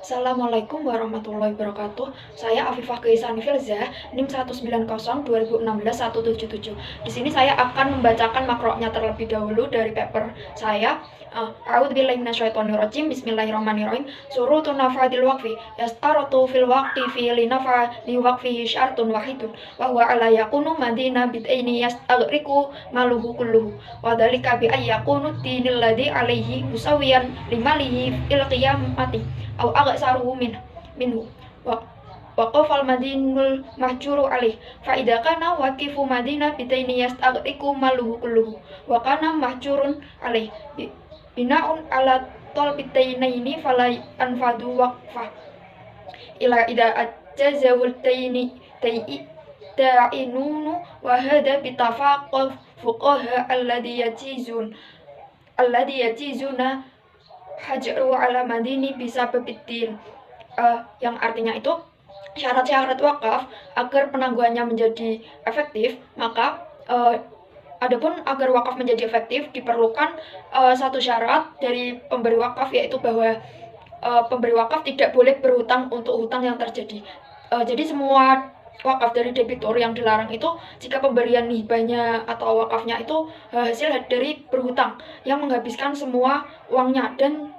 Assalamualaikum warahmatullahi wabarakatuh. Saya Afifah Gaisani Filza, NIM 190 2016 177. Di sini saya akan membacakan makroknya terlebih dahulu dari paper saya. A'udzubillahi minasyaitonirrajim. Bismillahirrahmanirrahim. Surutun nafadil waqfi yastaratu fil waqti fi linafa li waqfihi syartun wahidun wa huwa ala yakunu madina bid'aini yastagriku maluhu kulluhu wa dzalika bi ayyakunu dinil ladzi alaihi musawiyan limalihi fil qiyamati au agsaruhu minhu wa waqafal madinul mahjuru alih fa idza kana waqifu madina bitaini yastagriku maluhu kulluhu wa kana mahjurun alih binaun ala talbitaini fala anfadu waqfa ila ida ajazawul taini ta'inunu wa hada bitafaqul fuqaha alladhi yajizuna hajaru ala madini bisa bebitin, yang artinya itu syarat-syarat wakaf agar penangguhannya menjadi efektif. Maka adapun agar wakaf menjadi efektif diperlukan satu syarat dari pemberi wakaf, yaitu bahwa pemberi wakaf tidak boleh berhutang untuk hutang yang terjadi. Jadi semua wakaf dari debitur yang dilarang itu jika pemberian hibahnya atau wakafnya itu hasil dari berhutang yang menghabiskan semua uangnya dan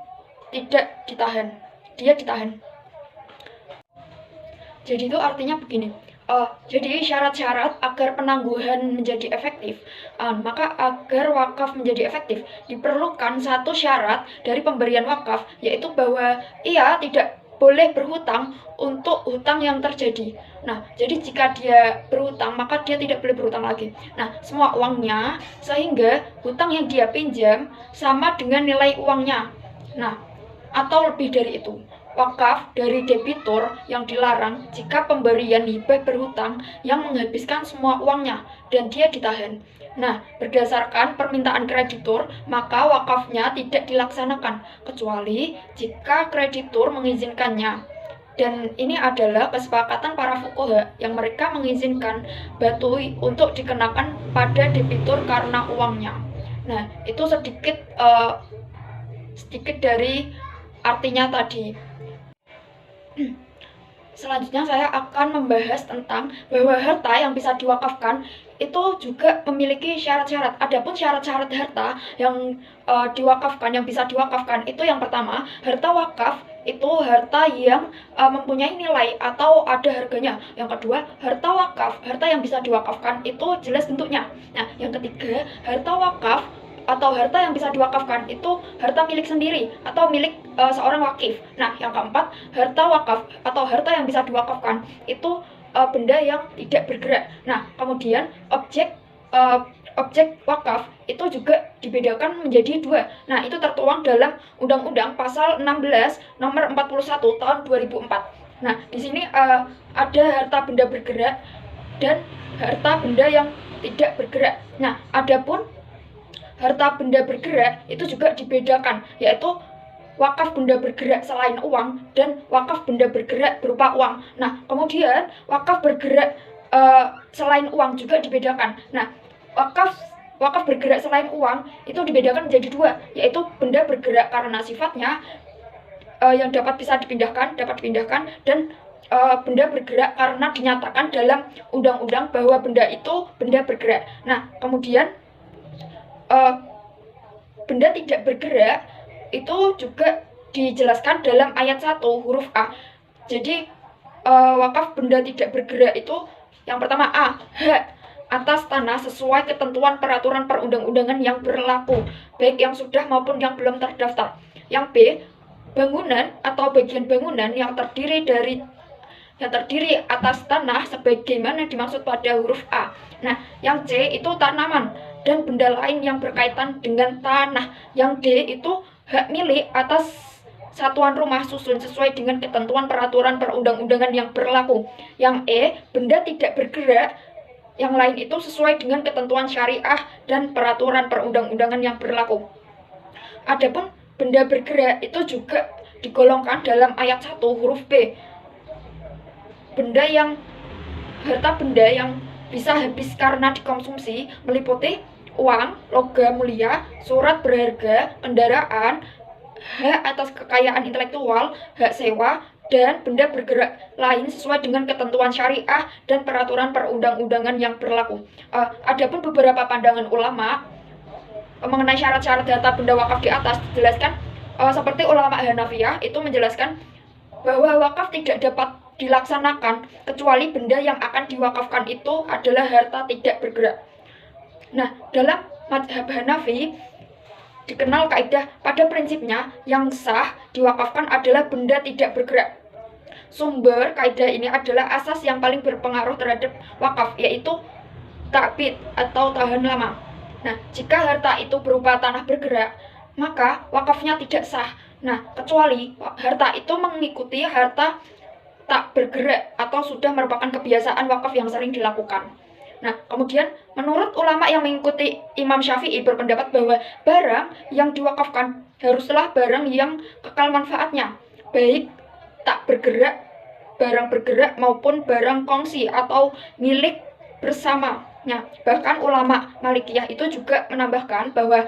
tidak ditahan, dia ditahan. Jadi itu artinya begini. Jadi syarat-syarat agar penangguhan menjadi efektif, maka agar wakaf menjadi efektif diperlukan satu syarat dari pemberian wakaf, yaitu bahwa ia tidak boleh berhutang untuk hutang yang terjadi. Nah, jadi jika dia berhutang, maka dia tidak boleh berhutang lagi. Nah, semua uangnya, sehingga hutang yang dia pinjam sama dengan nilai uangnya. Nah, atau lebih dari itu. Wakaf dari debitur yang dilarang jika pemberian hibah berhutang yang menghabiskan semua uangnya dan dia ditahan. Nah, berdasarkan permintaan kreditur, maka wakafnya tidak dilaksanakan kecuali jika kreditur mengizinkannya. Dan ini adalah kesepakatan para fuqaha yang mereka mengizinkan batui untuk dikenakan pada debitur karena uangnya. Nah, itu sedikit dari artinya tadi. Selanjutnya saya akan membahas tentang bahwa harta yang bisa diwakafkan itu juga memiliki syarat-syarat. Adapun syarat-syarat harta yang diwakafkan, yang bisa diwakafkan, itu yang pertama, harta wakaf itu harta yang mempunyai nilai atau ada harganya. Yang kedua, harta wakaf, harta yang bisa diwakafkan itu jelas bentuknya. Nah, yang ketiga, harta wakaf atau harta yang bisa diwakafkan itu harta milik sendiri atau milik seorang wakif. Nah, yang keempat, harta wakaf atau harta yang bisa diwakafkan itu benda yang tidak bergerak. Nah, kemudian objek wakaf itu juga dibedakan menjadi dua. Nah, itu tertuang dalam Undang-Undang Pasal 16 Nomor 41 Tahun 2004. Nah, di sini ada harta benda bergerak dan harta benda yang tidak bergerak. Nah, adapun harta benda bergerak itu juga dibedakan, yaitu wakaf benda bergerak selain uang dan wakaf benda bergerak berupa uang. Nah, kemudian wakaf bergerak selain uang juga dibedakan. Nah, wakaf bergerak selain uang itu dibedakan menjadi dua, yaitu benda bergerak karena sifatnya yang dapat dipindahkan, dan benda bergerak karena dinyatakan dalam undang-undang bahwa benda itu benda bergerak. Nah, kemudian benda tidak bergerak itu juga dijelaskan dalam ayat 1 huruf A. Jadi wakaf benda tidak bergerak itu yang pertama A, hak atas tanah sesuai ketentuan peraturan perundang-undangan yang berlaku, baik yang sudah maupun yang belum terdaftar. Yang B, bangunan atau bagian bangunan yang terdiri atas tanah sebagaimana dimaksud pada huruf A. Nah, yang C itu tanaman dan benda lain yang berkaitan dengan tanah. Yang D itu hak milik atas satuan rumah susun sesuai dengan ketentuan peraturan perundang-undangan yang berlaku. Yang E, benda tidak bergerak yang lain itu sesuai dengan ketentuan syariah dan peraturan perundang-undangan yang berlaku. Adapun benda bergerak itu juga digolongkan dalam ayat 1 huruf B. Harta benda yang bisa habis karena dikonsumsi meliputi uang, logam mulia, surat berharga, kendaraan, hak atas kekayaan intelektual, hak sewa, dan benda bergerak lain sesuai dengan ketentuan syariah dan peraturan perundang-undangan yang berlaku. Adapun beberapa pandangan ulama mengenai syarat-syarat data benda wakaf di atas dijelaskan seperti ulama Hanafiyah itu menjelaskan bahwa wakaf tidak dapat dilaksanakan kecuali benda yang akan diwakafkan itu adalah harta tidak bergerak. Nah, dalam mazhab Hanafi dikenal kaidah pada prinsipnya yang sah diwakafkan adalah benda tidak bergerak. Sumber kaidah ini adalah asas yang paling berpengaruh terhadap wakaf, yaitu ta'bid atau tahan lama. Nah, jika harta itu berupa tanah bergerak, maka wakafnya tidak sah. Nah, kecuali harta itu mengikuti harta tak bergerak atau sudah merupakan kebiasaan wakaf yang sering dilakukan. Nah, kemudian menurut ulama yang mengikuti Imam Syafi'i berpendapat bahwa barang yang diwakafkan haruslah barang yang kekal manfaatnya, baik tak bergerak, barang bergerak maupun barang kongsi atau milik bersama. Nah, bahkan ulama Malikiyah itu juga menambahkan bahwa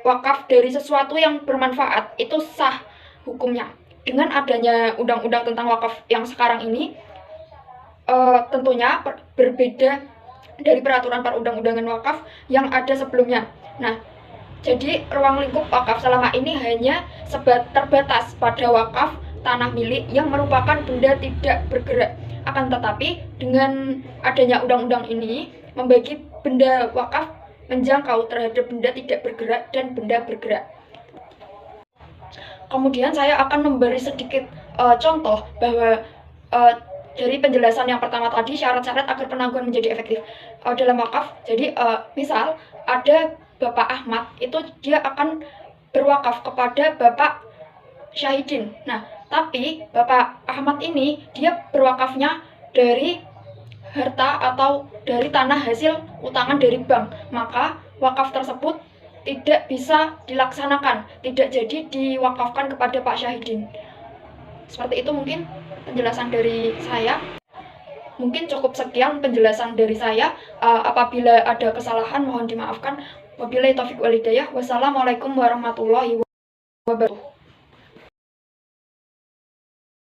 wakaf dari sesuatu yang bermanfaat itu sah hukumnya. Dengan adanya undang-undang tentang wakaf yang sekarang ini, tentunya berbeda dari peraturan perundang-undangan wakaf yang ada sebelumnya. Nah, jadi ruang lingkup wakaf selama ini hanya terbatas pada wakaf tanah milik yang merupakan benda tidak bergerak. Akan tetapi dengan adanya undang-undang ini membagi benda wakaf menjangkau terhadap benda tidak bergerak dan benda bergerak. Kemudian saya akan memberi sedikit contoh bahwa dari penjelasan yang pertama tadi, syarat-syarat agar penangguhan menjadi efektif dalam wakaf. Jadi misal ada Bapak Ahmad, itu dia akan berwakaf kepada Bapak Syahidin. Nah, tapi Bapak Ahmad ini dia berwakafnya dari harta atau dari tanah hasil utangan dari bank, maka wakaf tersebut tidak bisa dilaksanakan, tidak jadi diwakafkan kepada Pak Syahidin. Seperti itu mungkin penjelasan dari saya. Mungkin cukup sekian penjelasan dari saya. Apabila ada kesalahan mohon dimaafkan. Wabillahi taufiq wal hidayah. Wassalamualaikum warahmatullahi wabarakatuh.